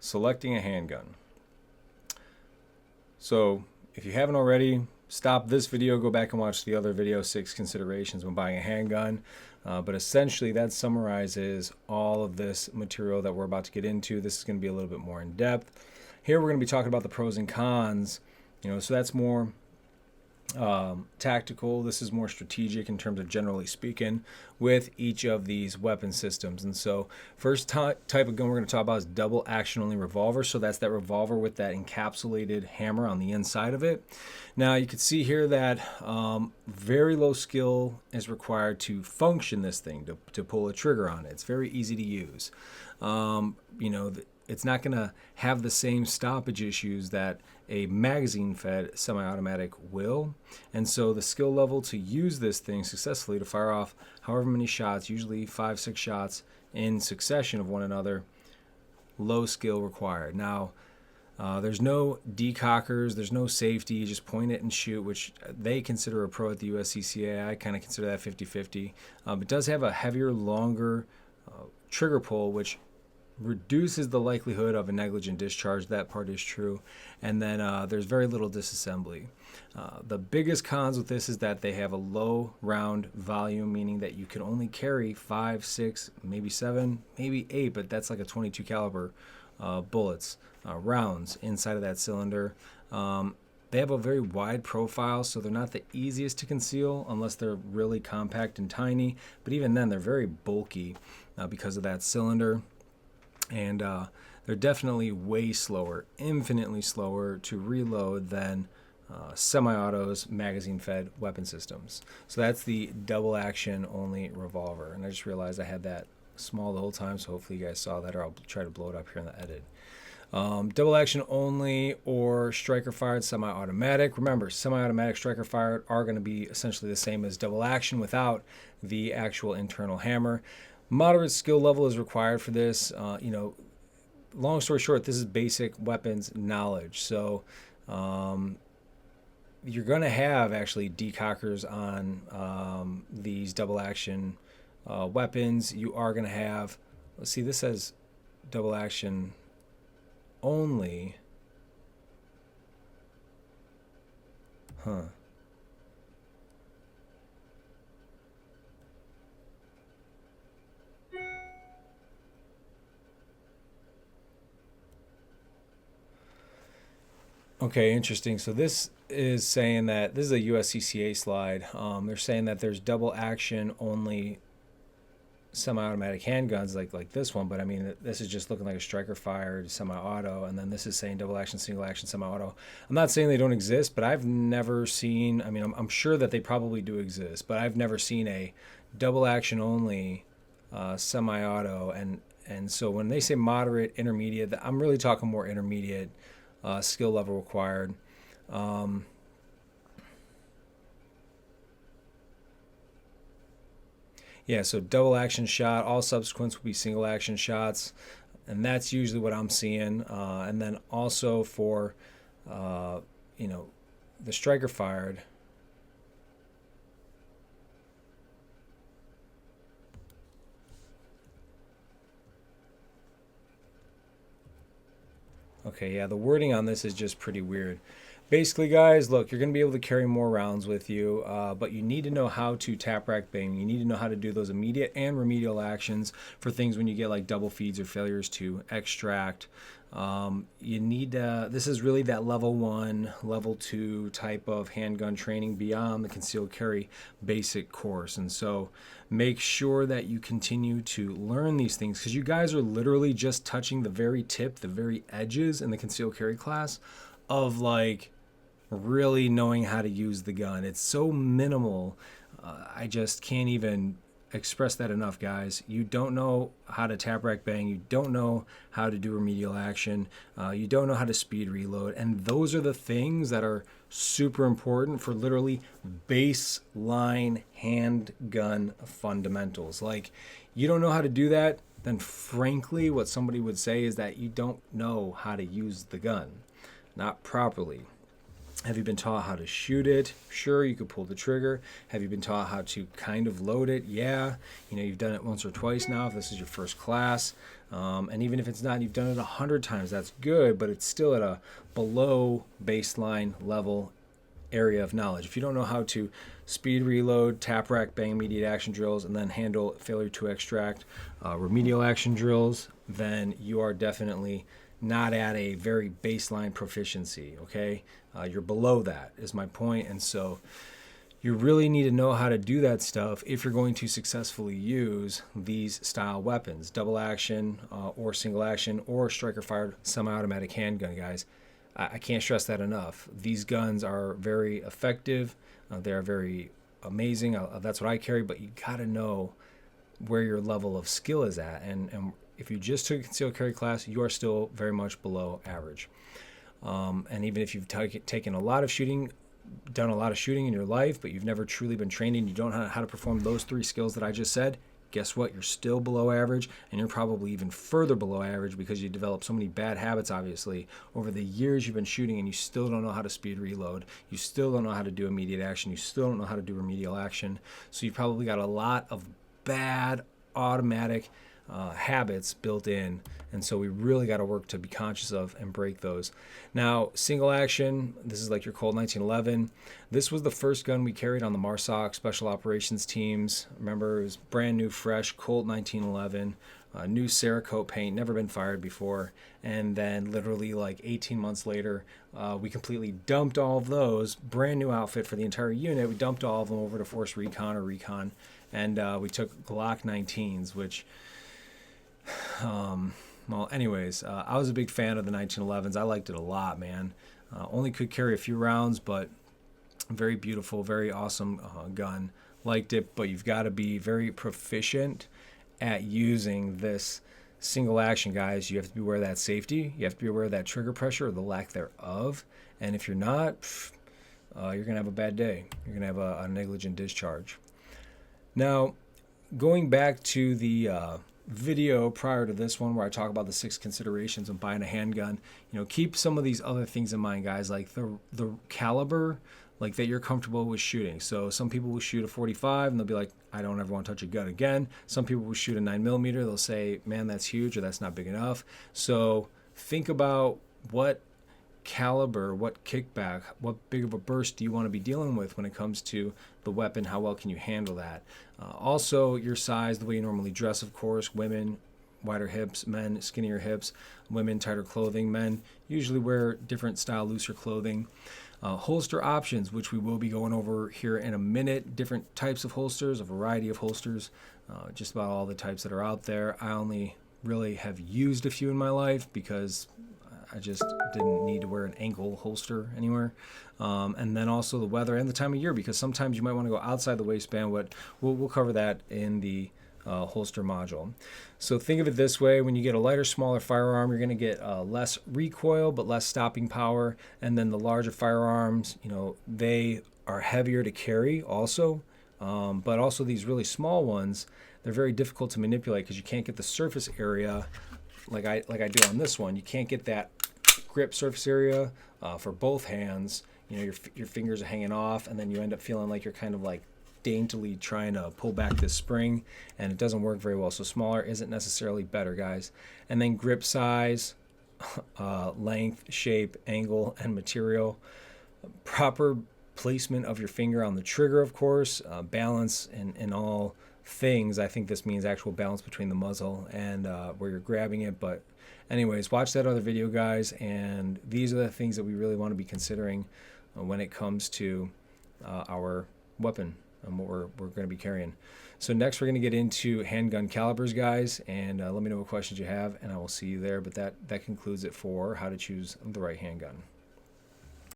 selecting a handgun. So if you haven't already, stop this video, go back and watch the other video, 6 considerations when buying a handgun. But essentially that summarizes all of this material that we're about to get into. This is going to be a little bit more in depth. Here we're going to be talking about the pros and cons, so that's more tactical. This is more strategic in terms of generally speaking with each of these weapon systems. And so first type of gun we're going to talk about is double action only revolver. So that's that revolver with that encapsulated hammer on the inside of it. Now you can see here that very low skill is required to function this thing, to pull a trigger on it. It's very easy to use. It's not going to have the same stoppage issues that a magazine-fed semi-automatic will. And so the skill level to use this thing successfully, to fire off however many shots, usually 5-6 shots in succession of one another, low skill required. Now, there's no decockers, there's no safety, you just point it and shoot, which they consider a pro at the USCCA. I kind of consider that 50-50. It does have a heavier, longer trigger pull, which reduces the likelihood of a negligent discharge. That part is true. And then there's very little disassembly. The biggest cons with this is that they have a low round volume, meaning that you can only carry 5, 6, maybe 7, maybe 8, but that's like a 22 caliber bullets, rounds inside of that cylinder. They have a very wide profile, so they're not the easiest to conceal unless they're really compact and tiny. But even then, they're very bulky because of that cylinder. And they're definitely way slower, infinitely slower to reload than semi-autos, magazine-fed weapon systems. So that's the double action only revolver. And I just realized I had that small the whole time, so hopefully you guys saw that, or I'll try to blow it up here in the edit. Double action only or striker fired semi-automatic. Remember, semi-automatic striker fired are going to be essentially the same as double action without the actual internal hammer. Moderate skill level is required for this. Long story short, this is basic weapons knowledge. So you're going to have actually decockers on these double action weapons. You are going to have, let's see, this says double action only. Okay, interesting. So this is saying that this is a USCCA slide. They're saying that there's double action only semi-automatic handguns like this one, but I mean this is just looking like a striker fired semi-auto, and then this is saying double action, single action semi-auto. I'm not saying they don't exist, but I've never seen, I mean I'm sure that they probably do exist, but I've never seen a double action only semi-auto. And so when they say moderate, intermediate, I'm really talking more intermediate skill level required. Yeah, so double action shot, all subsequents will be single action shots, and that's usually what I'm seeing. And then also for, the striker fired, okay, yeah, the wording on this is just pretty weird. Basically, guys, look, you're going to be able to carry more rounds with you, but you need to know how to tap, rack, bang. You need to know how to do those immediate and remedial actions for things when you get like double feeds or failures to extract. You need this is really that level 1, level 2 type of handgun training beyond the concealed carry basic course. And so make sure that you continue to learn these things, because you guys are literally just touching the very tip, the very edges in the concealed carry class of like really knowing how to use the gun. It's so minimal. I just can't even express that enough, guys. You don't know how to tap, rack, bang. You don't know how to do remedial action. You don't know how to speed reload. And those are the things that are super important for literally baseline handgun fundamentals. Like, you don't know how to do that, then frankly, what somebody would say is that you don't know how to use the gun, not properly. Have you been taught how to shoot it? Sure, you could pull the trigger. Have you been taught how to kind of load it? Yeah. You've done it once or twice now if this is your first class. And even if it's not, you've done it 100 times, that's good, but it's still at a below baseline level area of knowledge. If you don't know how to speed reload, tap rack, bang immediate action drills, and then handle failure to extract remedial action drills, then you are definitely not at a very baseline proficiency, okay? You're below that is my point. And so you really need to know how to do that stuff if you're going to successfully use these style weapons, double action or single action or striker fired semi-automatic handgun, guys. I can't stress that enough. These guns are very effective. They are very amazing. That's what I carry, but you got to know where your level of skill is at. And if you just took a concealed carry class, you are still very much below average. And even if you've taken a lot of shooting, done a lot of shooting in your life, but you've never truly been trained and you don't know how to perform those 3 skills that I just said, guess what? You're still below average, and you're probably even further below average because you developed so many bad habits, obviously, over the years you've been shooting, and you still don't know how to speed reload. You still don't know how to do immediate action. You still don't know how to do remedial action. So you've probably got a lot of bad automatic habits built in, and so we really got to work to be conscious of and break those. Now, single action, this is like your Colt 1911. This was the first gun we carried on the MARSOC Special Operations teams. Remember, it was brand new, fresh Colt 1911, new Cerakote paint, never been fired before. And then literally like 18 months later, we completely dumped all of those, brand new outfit for the entire unit. We dumped all of them over to Force Recon or Recon, and we took Glock 19s, which well, anyways, I was a big fan of the 1911s. I liked it a lot, man. Only could carry a few rounds, but very beautiful, very awesome gun. Liked it, but you've got to be very proficient at using this single action, guys. You have to be aware of that safety. You have to be aware of that trigger pressure or the lack thereof. And if you're not, you're going to have a bad day. You're going to have a negligent discharge. Now, going back to the video prior to this one where I talk about the 6 considerations of buying a handgun, keep some of these other things in mind, guys, like the caliber, like that you're comfortable with shooting. So some people will shoot a 45 and they'll be like, I don't ever want to touch a gun again. Some people will shoot a 9mm. They'll say, man, that's huge, or that's not big enough. So think about what caliber, what kickback, what big of a burst do you want to be dealing with when it comes to the weapon? How well can you handle that? Also, your size, the way you normally dress, of course. Women, wider hips. Men, skinnier hips. Women, tighter clothing. Men usually wear different style, looser clothing. Holster options, which we will be going over here in a minute. Different types of holsters, a variety of holsters, just about all the types that are out there. I only really have used a few in my life because I just didn't need to wear an ankle holster anywhere. And then also the weather and the time of year, because sometimes you might want to go outside the waistband. We'll cover that in the holster module. So think of it this way: when you get a lighter, smaller firearm, you're going to get less recoil but less stopping power. And then the larger firearms, they are heavier to carry also. But also these really small ones, they're very difficult to manipulate because you can't get the surface area like I do on this one. You can't get that grip surface area for both hands. Your fingers are hanging off, and then you end up feeling like you're kind of like daintily trying to pull back this spring, and it doesn't work very well. So smaller isn't necessarily better, guys. And then grip size, length, shape, angle, and material. Proper placement of your finger on the trigger, of course. Balance in all things. I think this means actual balance between the muzzle and where you're grabbing it. But anyways, watch that other video, guys, and these are the things that we really want to be considering when it comes to our weapon and what we're going to be carrying. So next we're going to get into handgun calibers, guys, and let me know what questions you have, and I will see you there. But that concludes it for how to choose the right handgun.